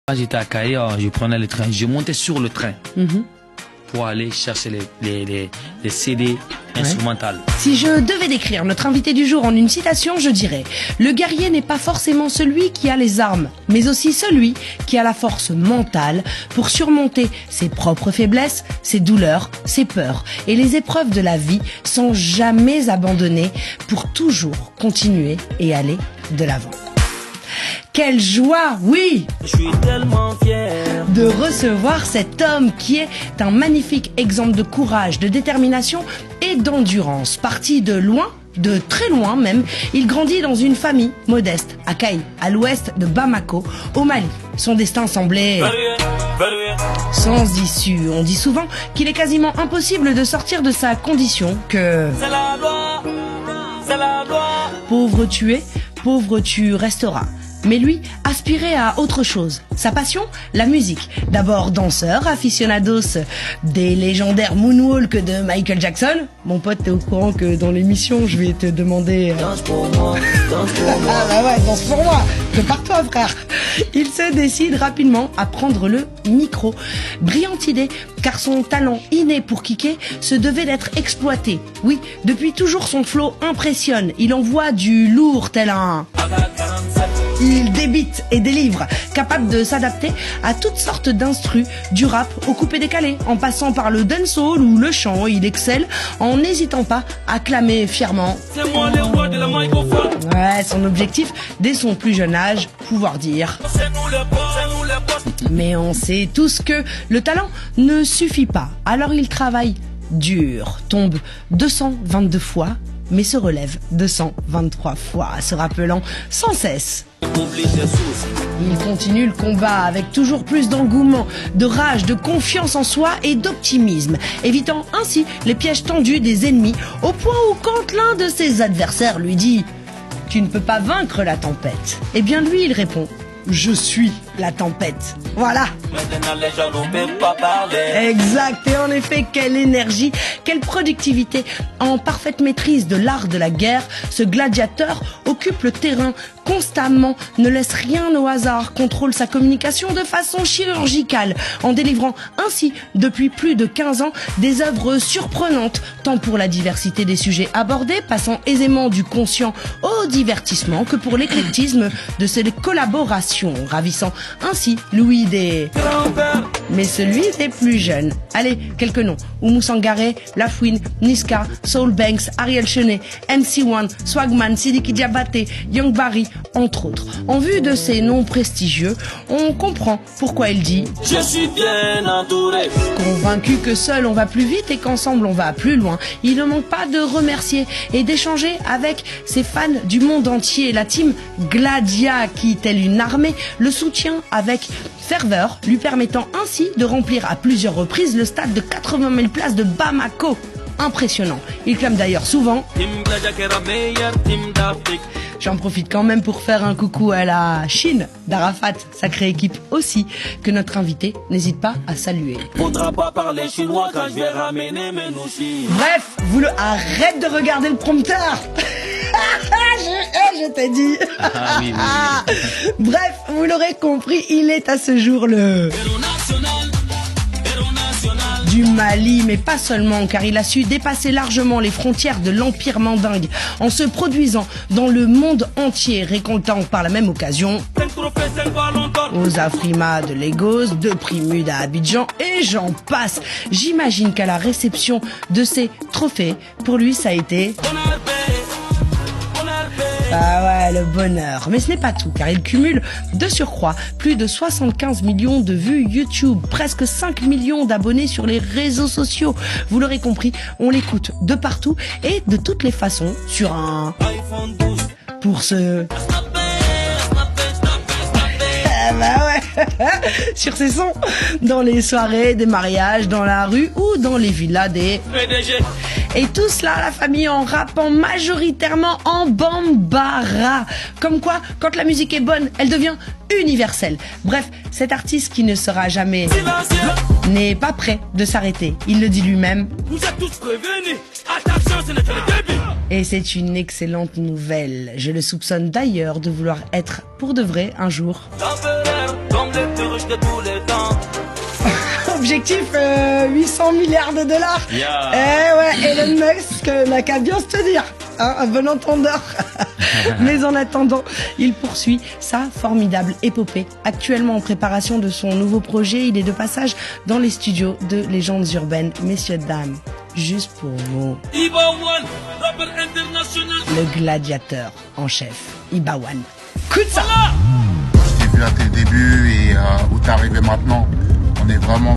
Quand j'étais à Caille, je prenais le train, je montais sur le train pour aller chercher les CD instrumentales. Si je devais décrire notre invité du jour en une citation, je dirais: le guerrier n'est pas forcément celui qui a les armes, mais aussi celui qui a la force mentale pour surmonter ses propres faiblesses, ses douleurs, ses peurs et les épreuves de la vie sans jamais abandonner pour toujours continuer et aller de l'avant. Quelle joie, oui, je suis tellement fier de recevoir cet homme qui est un magnifique exemple de courage, de détermination et d'endurance. Parti de loin, de très loin même, il grandit dans une famille modeste, à Caille, à l'ouest de Bamako, au Mali. Son destin semblait sans issue. On dit souvent qu'il est quasiment impossible de sortir de sa condition, que c'est la loi, c'est la loi. Pauvre tu resteras. Mais lui aspirait à autre chose. Sa passion, la musique. D'abord danseur, aficionados des légendaires moonwalk de Michael Jackson. Mon pote, t'es au courant que dans l'émission, je vais te demander... Danse pour moi, danse pour moi. Ah bah ouais, danse pour moi. Prépare-toi, frère. Il se décide rapidement à prendre le micro. Brillante idée, car son talent inné pour kicker se devait d'être exploité. Oui, depuis toujours son flow impressionne. Il envoie du lourd tel un... Il débite et délivre, capable de s'adapter à toutes sortes d'instrus, du rap au coupé-décalé, en passant par le dancehall ou le chant. Il excelle en n'hésitant pas à clamer fièrement. C'est moi le roi de la microphone. Ouais, son objectif, dès son plus jeune âge, pouvoir dire. C'est nous le boss, c'est nous le boss. Mais on sait tous que le talent ne suffit pas. Alors il travaille dur, tombe 222 fois, mais se relève 223 fois, se rappelant sans cesse. Oublie tes soucis. Il continue le combat avec toujours plus d'engouement, de rage, de confiance en soi et d'optimisme, évitant ainsi les pièges tendus des ennemis, au point où quand l'un de ses adversaires lui dit « Tu ne peux pas vaincre la tempête », eh bien lui il répond « Je suis la tempête ». Voilà. Maintenant les gens n'ont même pas parlé. Exact, et en effet, quelle énergie, quelle productivité. En parfaite maîtrise de l'art de la guerre, ce gladiateur occupe le terrain constamment, ne laisse rien au hasard, contrôle sa communication de façon chirurgicale, en délivrant ainsi, depuis plus de 15 ans, des œuvres surprenantes, tant pour la diversité des sujets abordés, passant aisément du conscient au divertissement, que pour l'éclectisme de ses collaborations, ravissant ainsi Louis des... Grand-père, Mais celui des plus jeunes. Allez, quelques noms. Oumou Sangaré, Lafouine, Niska, Soul Banks, Ariel Chenet, MC1, Swagman, Sidiki Diabaté, Young Barry, entre autres. En vue de ces noms prestigieux, on comprend pourquoi il dit je suis bien entouré. convaincu que seul on va plus vite et qu'ensemble on va plus loin. Il ne manque pas de remercier et d'échanger avec ses fans du monde entier. La team Gladia qui, telle une armée, le soutient avec ferveur, lui permettant ainsi de remplir à plusieurs reprises le stade de 80 000 places de Bamako. Impressionnant. Il clame d'ailleurs souvent. Team Gladia qui est la meilleure team d'Afrique. J'en profite quand même pour faire un coucou à la Chine d'Arafat, sacrée équipe aussi, que notre invité n'hésite pas à saluer. Faudra pas parler chinois quand je vais ramener mes nouchis. Bref, arrête de regarder le prompteur. je t'ai dit. Ah oui, oui. Bref, vous l'aurez compris, il est à ce jour le Héros national, héros national. du Mali, mais pas seulement, car il a su dépasser largement les frontières de l'Empire mandingue en se produisant dans le monde entier, récoltant par la même occasion 5 trophées, 5 ballons d'or. aux Afrima de Lagos, 2 prix Mude à Abidjan, et j'en passe. J'imagine qu'à la réception de ces trophées, pour lui ça a été... On a payé, on a payé. Ah ouais, le bonheur. Mais ce n'est pas tout, car il cumule de surcroît plus de 75 millions de vues YouTube, presque 5 millions d'abonnés sur les réseaux sociaux. Vous l'aurez compris, on l'écoute de partout et de toutes les façons sur un... iPhone 12. pour ce... Ah bah ouais. Sur ses sons, dans les soirées, des mariages, dans la rue ou dans les villas des... PDG. Et tout cela, la famille, en rappant majoritairement en bambara. Comme quoi, quand la musique est bonne, elle devient universelle. Bref, cet artiste qui ne sera jamais... Silencieux. n'est pas prêt de s'arrêter. Il le dit lui-même. Vous êtes tous prévenus. Attention, ce n'est que le début. Et c'est une excellente nouvelle. Je le soupçonne d'ailleurs de vouloir être pour de vrai un jour L'empereur, comme le pur riche de tous les temps. Objectif 800 milliards de dollars. Yeah. Eh ouais, Elon Musk n'a qu'à bien se tenir, hein, un bon entendeur. Mais en attendant, il poursuit sa formidable épopée. Actuellement en préparation de son nouveau projet, il est de passage dans les studios de Légendes Urbaines. Messieurs, dames, juste pour vous, Ibawan, rappeur international. le gladiateur en chef, Ibawan. Écoute ça. Je t'ai vu à tes débuts et où t'es arrivé maintenant. On est vraiment